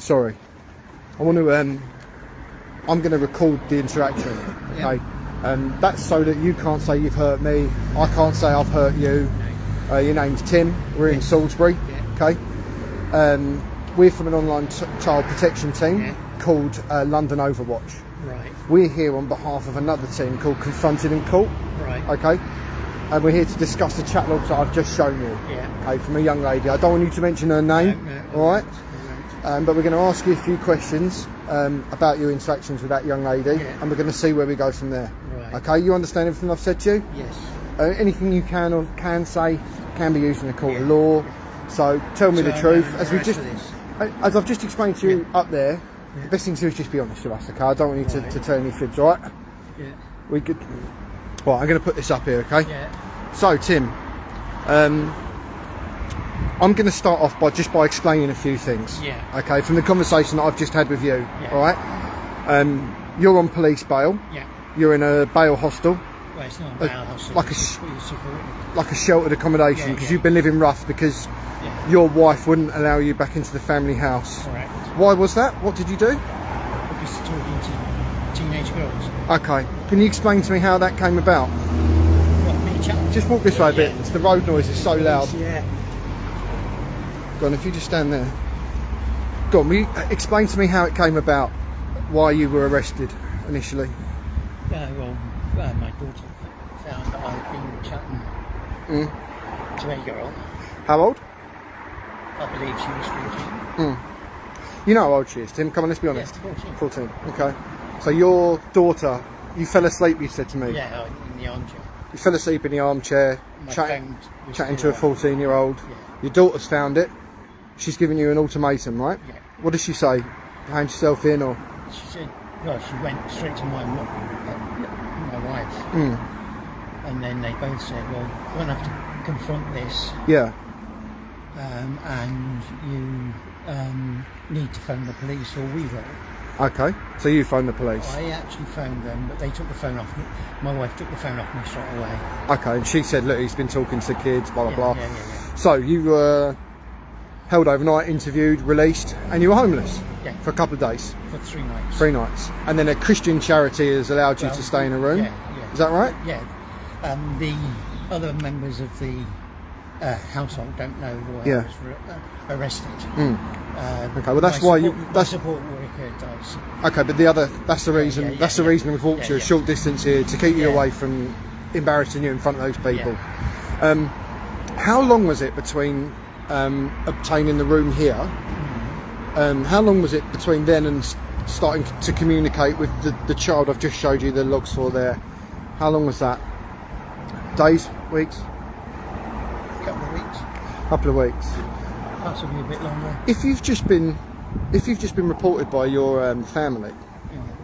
sorry. I want to, I'm going to record the interaction, okay? That's so that you can't say you've hurt me, I can't say I've hurt you. Your name's Tim, we're in Salisbury, okay? We're from an online child protection team called London Overwatch. Right. We're here on behalf of another team called Confronted in Court, okay? And we're here to discuss the chat logs that I've just shown you, okay, from a young lady. I don't want you to mention her name, alright? But we're going to ask you a few questions about your interactions with that young lady, and we're going to see where we go from there. Right. Okay, you understand everything I've said to you? Yes. Anything you can or can say can be used in a court of law. So tell me the truth. As I've just explained to you up there, the best thing to do is just be honest with us, okay? I don't want you to tell any fibs, alright? Yeah. We could. Right, I'm going to put this up here, okay? Yeah. So, Tim, I'm going to start off by explaining a few things. Yeah. Okay, from the conversation that I've just had with you. Yeah. All right. You're on police bail. Yeah. You're in a bail hostel. Well, it's not a bail hostel. Like a sheltered accommodation, because you've been living rough because your wife wouldn't allow you back into the family house. Correct. Why was that? What did you do? Because talking to teenage girls. Okay. Can you explain to me how that came about? Just walk this way a bit. It's the road noise is so loud. Yeah. Go on, if you just stand there. Go on, will you explain to me how it came about, why you were arrested initially? Well, my daughter found that I'd been chatting to a girl. How old? I believe she was 14. You know how old she is, Tim? Come on, let's be honest. Yeah, 14. 14, okay. So your daughter, you fell asleep, you said to me? Yeah, in the armchair. You fell asleep in the armchair, chatting to a 14-year-old. Yeah. Your daughter's found it. She's given you an ultimatum, right? Yeah. What does she say? Hand yourself in, or? She said, well, she went straight to my wife. And then they both said, well, we're going to have to confront this. Yeah. And you need to phone the police, or we will. Okay, so you phoned the police? I actually phoned them, but they took the phone off me. My wife took the phone off me straight away. Okay, and she said, look, he's been talking to kids, blah, blah, blah. Yeah. So you were held overnight, interviewed, released, and you were homeless for a couple of days? For 3 nights. 3 nights. And then a Christian charity has allowed you to stay in a room? Yeah. Is that right? Yeah. The other members of the household don't know why I was arrested. Okay, well that's why you. That's support worker does. Okay, but that's the reason. That's the reason we've walked you a short distance here to keep you away from embarrassing you in front of those people. How long was it between obtaining the room here? How long was it between then and starting to communicate with the child I've just showed you the logs for there? How long was that? Days, weeks? Couple of weeks. Possibly a bit longer. If you've just been reported by your family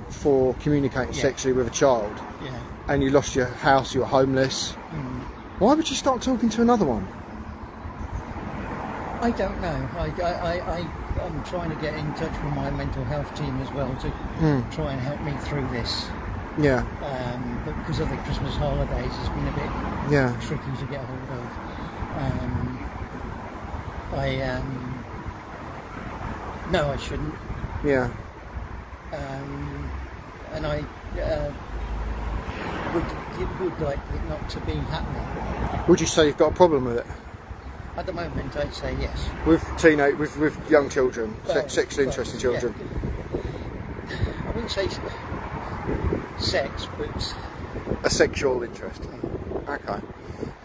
for communicating sexually with a child, and you lost your house, you were homeless, why would you start talking to another one? I don't know. I'm trying to get in touch with my mental health team as well to try and help me through this. Yeah. But because of the Christmas holidays, it's been a bit tricky to get hold of. No, I shouldn't. Yeah. And I would like it not to be happening. Would you say you've got a problem with it? At the moment, I'd say yes. With with young children, sexually interested children. Yeah. I wouldn't say sex, but a sexual interest. Okay.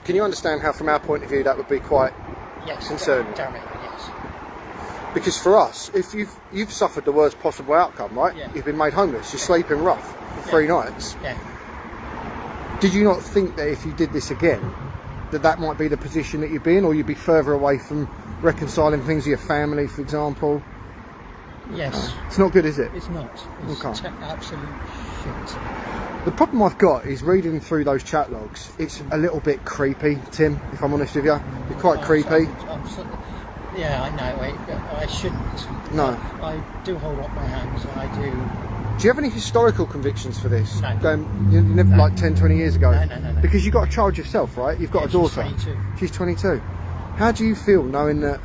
Can you understand how, from our point of view, that would be quite concerning? Damn it, yes. Because for us, if you've suffered the worst possible outcome, right? Yeah. You've been made homeless. You're sleeping rough for 3 nights. Yeah. Did you not think that if you did this again, that might be the position that you'd be in, or you'd be further away from reconciling things with your family, for example? Yes. It's not good, is it? It's not. It's absolute shit. The problem I've got is reading through those chat logs. It's a little bit creepy, Tim, if I'm honest with you. You're quite creepy. Yeah, I know. I shouldn't. No. I do hold up my hands, and I do. Do you have any historical convictions for this? No. You never, like 10, 20 years ago? No. Because you've got a child yourself, right? You've got a daughter. She's 22. She's 22. How do you feel knowing that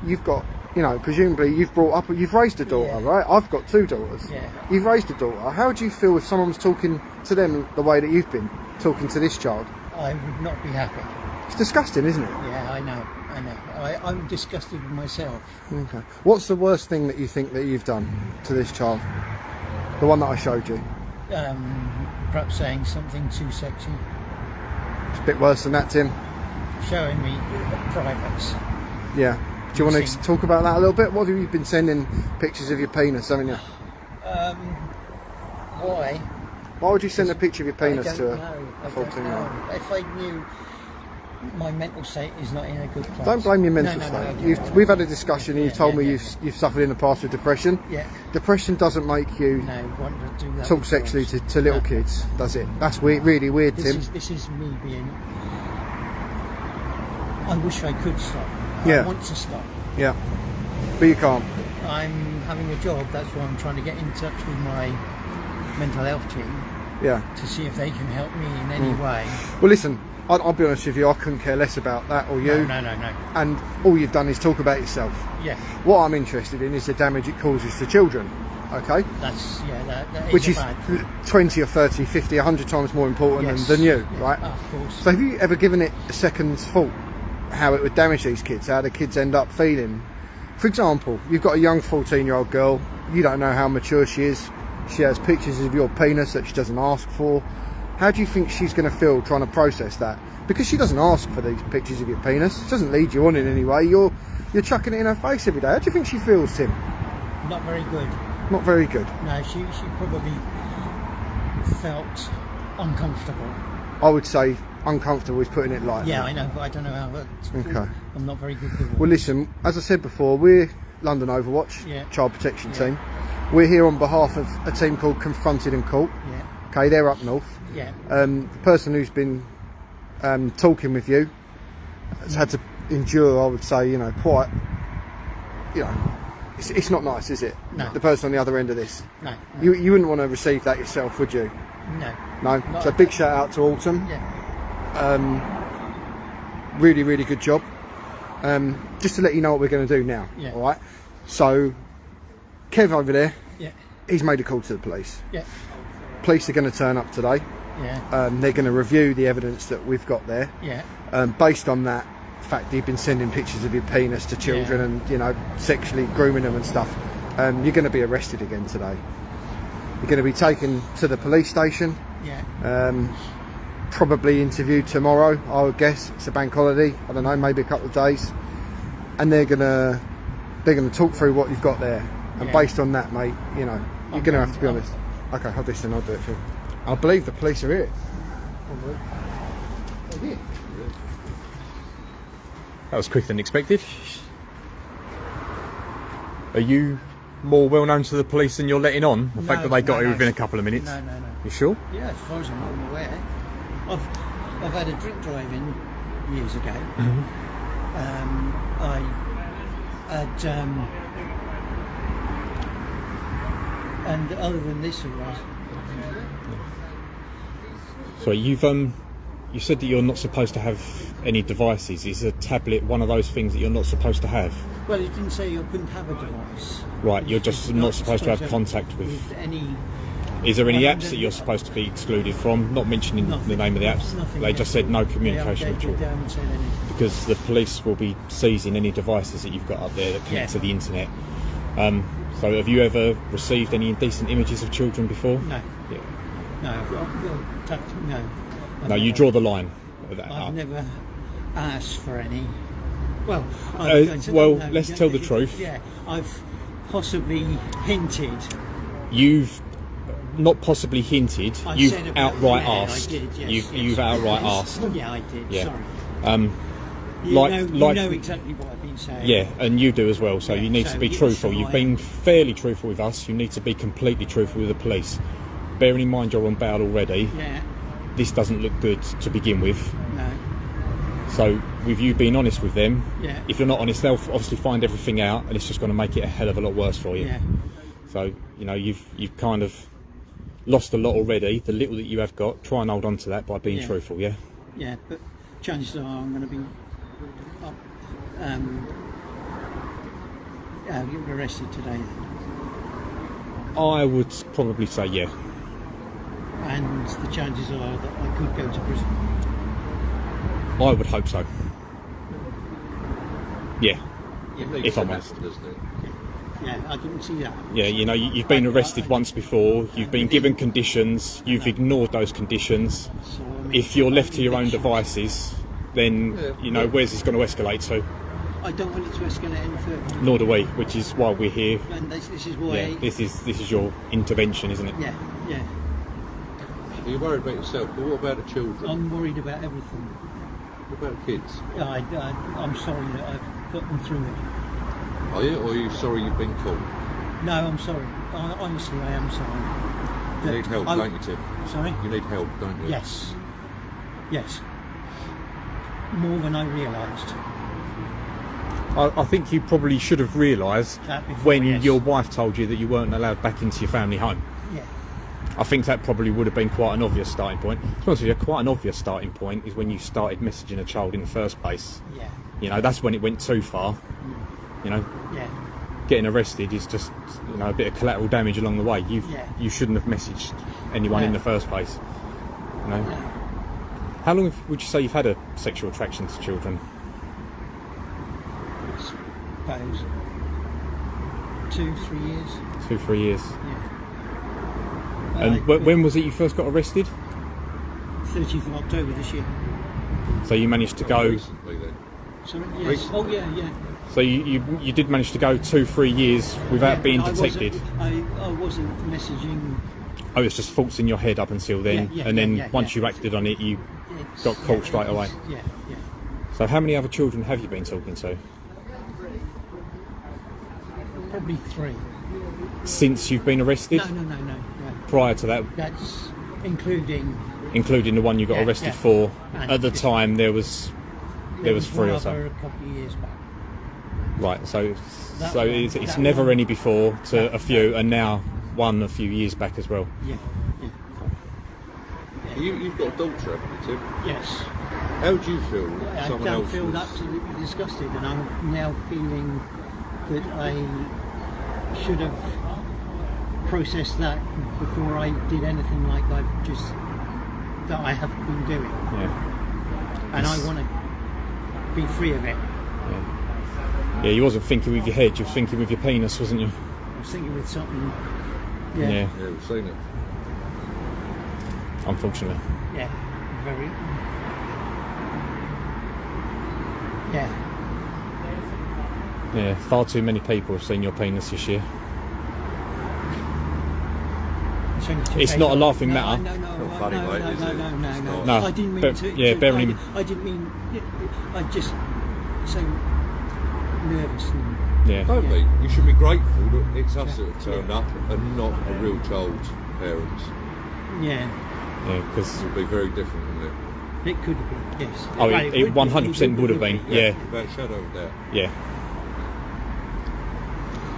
you've got you know, presumably you've raised a daughter, right? I've got 2 daughters. Yeah. You've raised a daughter. How do you feel if someone was talking to them the way that you've been talking to this child? I would not be happy. It's disgusting, isn't it? Yeah, I know. I'm disgusted with myself. Okay. What's the worst thing that you think that you've done to this child? The one that I showed you. Perhaps saying something too sexy. It's a bit worse than that, Tim. Showing me privates. Yeah. Do you want to talk about that a little bit? What have you been sending pictures of your penis, haven't you? Why? Why would you send a picture of your penis to a 14-year-old? If I knew my mental state is not in a good place. Don't blame your mental state. We've had a discussion and you've told me you've suffered in the past with depression. Yeah. Depression doesn't make you want to do that talk sexually to little kids, does it? That's really weird, Tim. This is me being... I wish I could stop. Yeah. I want to stop. Yeah. But you can't. I'm having a job, that's why I'm trying to get in touch with my mental health team. Yeah. To see if they can help me in any way. Well, listen, I'll be honest with you, I couldn't care less about that or you. No. And all you've done is talk about yourself. Yeah. What I'm interested in is the damage it causes to children. Okay? That Which is bad 20 or 30, 50, 100 times more important than you, right? Of course. So have you ever given it a second's thought how it would damage these kids, how the kids end up feeling? For example, you've got a young 14-year-old girl, you don't know how mature she is, she has pictures of your penis that she doesn't ask for. How do you think she's going to feel trying to process that? Because she doesn't ask for these pictures of your penis, she doesn't lead you on in any way, you're chucking it in her face every day. How do you think she feels, Tim? Not very good. Not very good? No, she probably felt uncomfortable. I would say uncomfortable is putting it lightly. Yeah, I know, but I don't know how that's... Okay. I'm not very good with words. Well, listen, as I said before, we're London Overwatch, Child Protection Team. We're here on behalf of a team called Confronted and Caught. Yeah. Okay, they're up north. Yeah. The person who's been talking with you has had to endure, I would say, you know, quite, you know, it's not nice, is it? No. The person on the other end of this. No. You wouldn't want to receive that yourself, would you? No. No. So big shout out to Autumn. Yeah. Really, really good job. Just to let you know what we're going to do now. Yeah. All right. So, Kev over there. Yeah. He's made a call to the police. Yeah. Police are going to turn up today. Yeah. They're going to review the evidence that we've got there. Yeah. Based on that fact, you've been sending pictures of your penis to children and, you know, sexually grooming them and stuff. You're going to be arrested again today. You're going to be taken to the police station. Yeah. Probably interviewed tomorrow, I would guess. It's a bank holiday. I don't know, maybe a couple of days. And they're gonna talk through what you've got there. And based on that, mate, you know, you're going to have to be honest. Okay, hold this and I'll do it for you. I believe the police are here. They're here. That was quicker than expected. Are you more well known to the police than you're letting on? The fact that they got here within a couple of minutes? No. You sure? Yeah, as far as I'm aware. I've had a drink driving years ago. Mm-hmm. I had and other than this it was. So you said that you're not supposed to have any devices. Is a tablet one of those things that you're not supposed to have? Well, it didn't say you couldn't have a device. Right, you're just not supposed to have contact with any. Is there any apps that you're supposed to be excluded from? Not mentioning the name of the apps. They just said no communication with children. Because the police will be seizing any devices that you've got up there that connect to the internet. So have you ever received any indecent images of children before? No. Yeah. No. No, you draw the line. I've never asked for any. Well, let's tell the truth. Yeah, I've possibly hinted. You've not possibly hinted. You've outright asked. I did, yes, you've outright asked. Yeah, I did. Yeah. Sorry. You like know exactly what I've been saying. Yeah, and you do as well. So you need to be truthful. You've been fairly truthful with us. You need to be completely truthful with the police. Bearing in mind you're on bail already. Yeah. This doesn't look good to begin with. No. So with you being honest with them, if you're not honest, they'll obviously find everything out, and it's just going to make it a hell of a lot worse for you. Yeah. So you know you've kind of lost a lot already. The little that you have got, try and hold on to that by being truthful. Yeah. Yeah, but chances are I'm going to be get arrested today then? I would probably say yeah. And the chances are that I could go to prison. I would hope so. Yeah, It needs if to I'm happen, honest. doesn't it? Yeah, I can see that. Yeah, you know, you've been arrested once before, you've been given conditions, you've ignored those conditions. So, I mean, If you're left to your own devices, then, you know, where's this going to escalate to? I don't want it to escalate any further. Nor do we, which is why we're here. And this is why. Yeah, this is your intervention, isn't it? Yeah, yeah. You're worried about yourself, but what about the children? I'm worried about everything. What about the kids? I'm sorry that I've put them through it. Are you, or are you sorry you've been caught? No, I'm sorry. Honestly, I am sorry. You need help, don't you, Tim? Sorry? You need help, don't you? Yes. Yes. More than I realised. I think you probably should have realised That before, when yes. your wife told you that you weren't allowed back into your family home. Yeah. I think that probably would have been quite an obvious starting point. To be honest with you, quite an obvious starting point is when you started messaging a child in the first place. Yeah. You know, that's when it went too far. You know, Yeah. getting arrested is just, you know, a bit of collateral damage along the way. Yeah. You shouldn't have messaged anyone in Yeah. the first place. You know, Yeah. how long would you say you've had a sexual attraction to children? I suppose 2-3 years. 2-3 years. Yeah. And when was it you first got arrested? 30th of October this year. So you managed to go. Recently then. Sorry? Yes. Recently. Oh, yeah, yeah. So you did manage to go 2-3 years without Yeah, being I detected. I wasn't messaging. Oh, it's just thoughts in your head up until then, Yeah, yeah, and then yeah, once yeah. you acted on it, you It's- got caught yeah, straight away. Yeah, yeah. So how many other children have you been talking to Probably 3. since you've been arrested? No. Prior to that, That's including. including the one you got Yeah, arrested yeah. for. And At the this- time, there was 3 or one so. other a couple of years back. Right. So That so one- it's that never one- any before to that- a few, and now one a few years back as well. Yeah, yeah. You've got a daughter, haven't you, Tim? Yes. How do you feel? I Someone don't else feel was... absolutely disgusted, and I'm now feeling that I should have processed that before I did anything like that I have been doing, Yeah. and I want to be free of it. Yeah. You wasn't thinking with your head. You were thinking with your penis, wasn't you? I was thinking with something. Yeah. Yeah, we've seen it. Unfortunately. Yeah. Very. Yeah. Yeah. Far too many people have seen your penis this year. It's not a laughing matter. No, Not funny, mate, is it? It's not. No, I didn't mean but- to. yeah, bearing in- I didn't mean. I just so nervous. And, Yeah. Don't Yeah. be. You should be grateful that it's us that have turned up and not a real child's parents. yeah, Yeah. Because It would be very different, wouldn't it? it could have been. Yes. oh, Right, it would be, 100% would have been. Yeah. Without a shadow of a doubt. Yeah.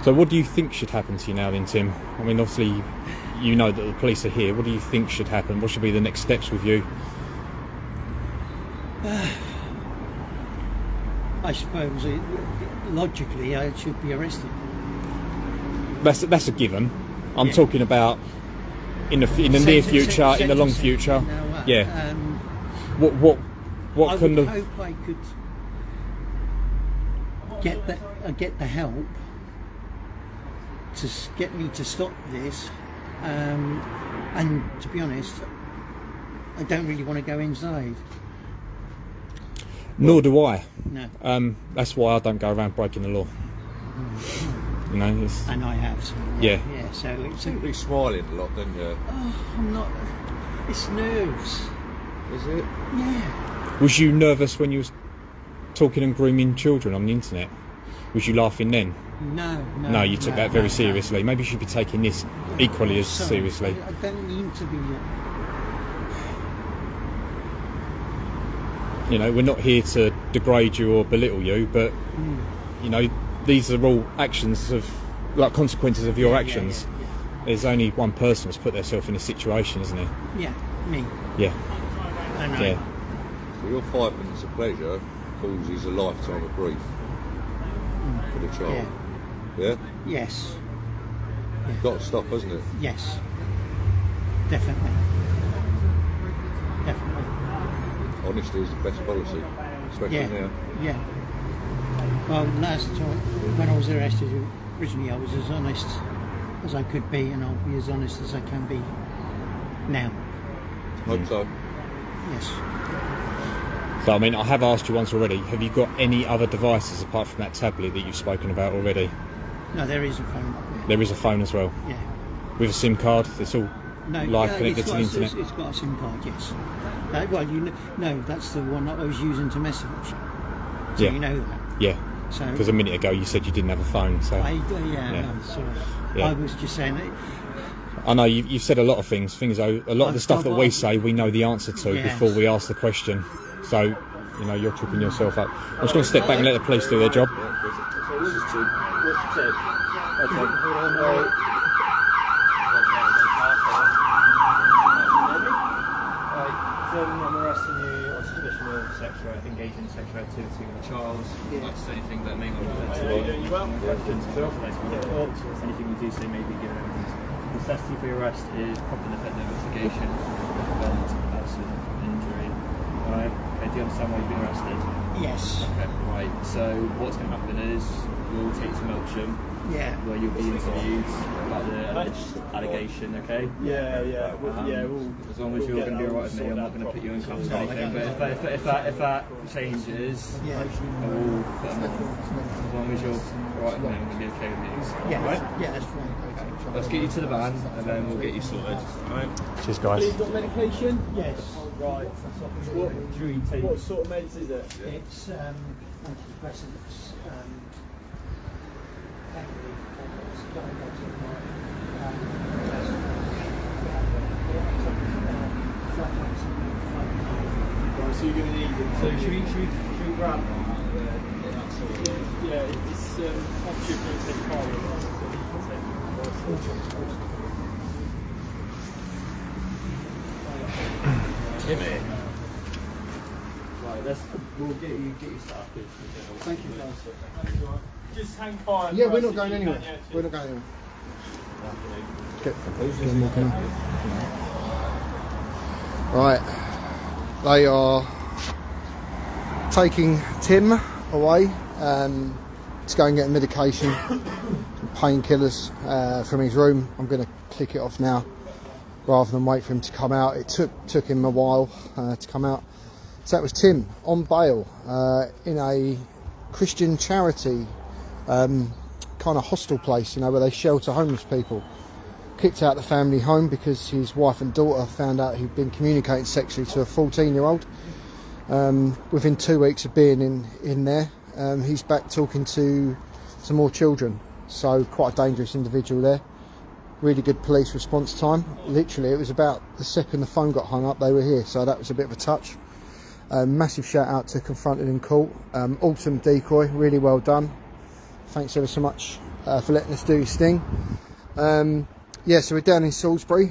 So what do you think should happen to you now then, Tim? I mean, obviously, you know that the police are here. What do you think should happen? What should be the next steps with you? I suppose logically I should be arrested. That's a given. I'm Yeah. talking about in the near future, in the long future. Yeah. What I kind would of? hope I could get the help to get me to stop this. And to be honest, I don't really want to go inside. Nor do I. No, That's why I don't go around breaking the law. You know, it's, and I have. So, Yeah. Yeah. So it's. You seem to be smiling a lot, don't you? Oh, I'm not. It's nerves. Is it? Yeah. was you nervous when you was talking and grooming children on the internet? Was you laughing then? No. No, you took that very seriously. Maybe you should be taking this equally as Sorry, seriously. I don't mean to be. You know, we're not here to degrade you or belittle you, but you know, these are all actions of, like, consequences of your actions. Yeah. There's only one person who's put themselves in this situation, isn't there? Yeah, me. Yeah, And I, yeah, So your 5 minutes of pleasure causes a lifetime of grief for the child. yeah. Yeah? Yes. You've got to stop, hasn't it? Yes. Definitely. Definitely. Honesty is the best policy, especially Yeah. now. Yeah. Well, last time when I was arrested originally, I was as honest as I could be, and I'll be as honest as I can be now. Hope so. Yes. So I mean, I have asked you once already. Have you got any other devices apart from that tablet that you've spoken about already? No, there is a phone up there. There is a phone as well. Yeah. With a SIM card. It's all No, live connected to the internet. It's got a SIM card, yes. Well, no, that's the one that I was using to message. So Yeah. you know that. Yeah. So Because a minute ago you said you didn't have a phone. So yeah. Yeah. No, sorry. Yeah. I was just saying that. I know you've said a lot of things. A lot of the stuff that we say, we know the answer to Yes. before we ask the question. So, you know, you're tripping yourself up. I'm just going to step back and let the police do their job. I'm arresting you on suspicion of engaging in sexual activity with a child. Would you like to say anything that may not be questions? Anything we do say may be given evidence. The necessity for your arrest is proper and effective investigation to prevent accident injury. Alright, okay, do you understand why you've been arrested? Yes. Okay, right. So what's going to happen is we'll take some Melksham, Yeah. where you'll be interviewed about the alleged allegation, okay? As long as you're going to be alright with me, I'm not going to put you in cuffs or anything. But if that changes, Yeah. I will put them on. As long as you're alright with me, I'm going to be okay with you. Yeah. Right? Yeah, that's fine. Let's get you to the van and then we'll get you sorted. Alright? Cheers, guys. Got medication? Yes. Right. What do you take? What sort of meds is it? It's antidepressants. Right, so you're going to need it. So should we grab that? Yeah, it's opportunity to Timmy. Right, we'll get you started. Thank you, guys. Just hang fire. Yeah, we're not going anywhere. We're not going anywhere. Right, they are taking Tim away to go and get medication, painkillers from his room. I'm going to click it off now rather than wait for him to come out. It took him a while to come out. So that was Tim on bail in a Christian charity kind of hostel place, you know, where they shelter homeless people. Kicked out the family home because his wife and daughter found out he'd been communicating sexually to a 14-year-old. Within 2 weeks of being in there, he's back talking to some more children. So quite a dangerous individual there. Really good police response time. Literally, it was about the second the phone got hung up, they were here. So that was a bit of a touch. Massive shout out to Confronted in Court. Autumn Decoy, really well done. Thanks ever so much for letting us do your sting. Yeah, so we're down in Salisbury.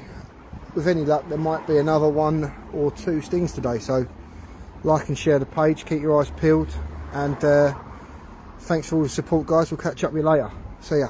With any luck, there might be another 1 or 2 stings today. So like and share the page, keep your eyes peeled, and thanks for all the support, guys. We'll catch up with you later. See ya.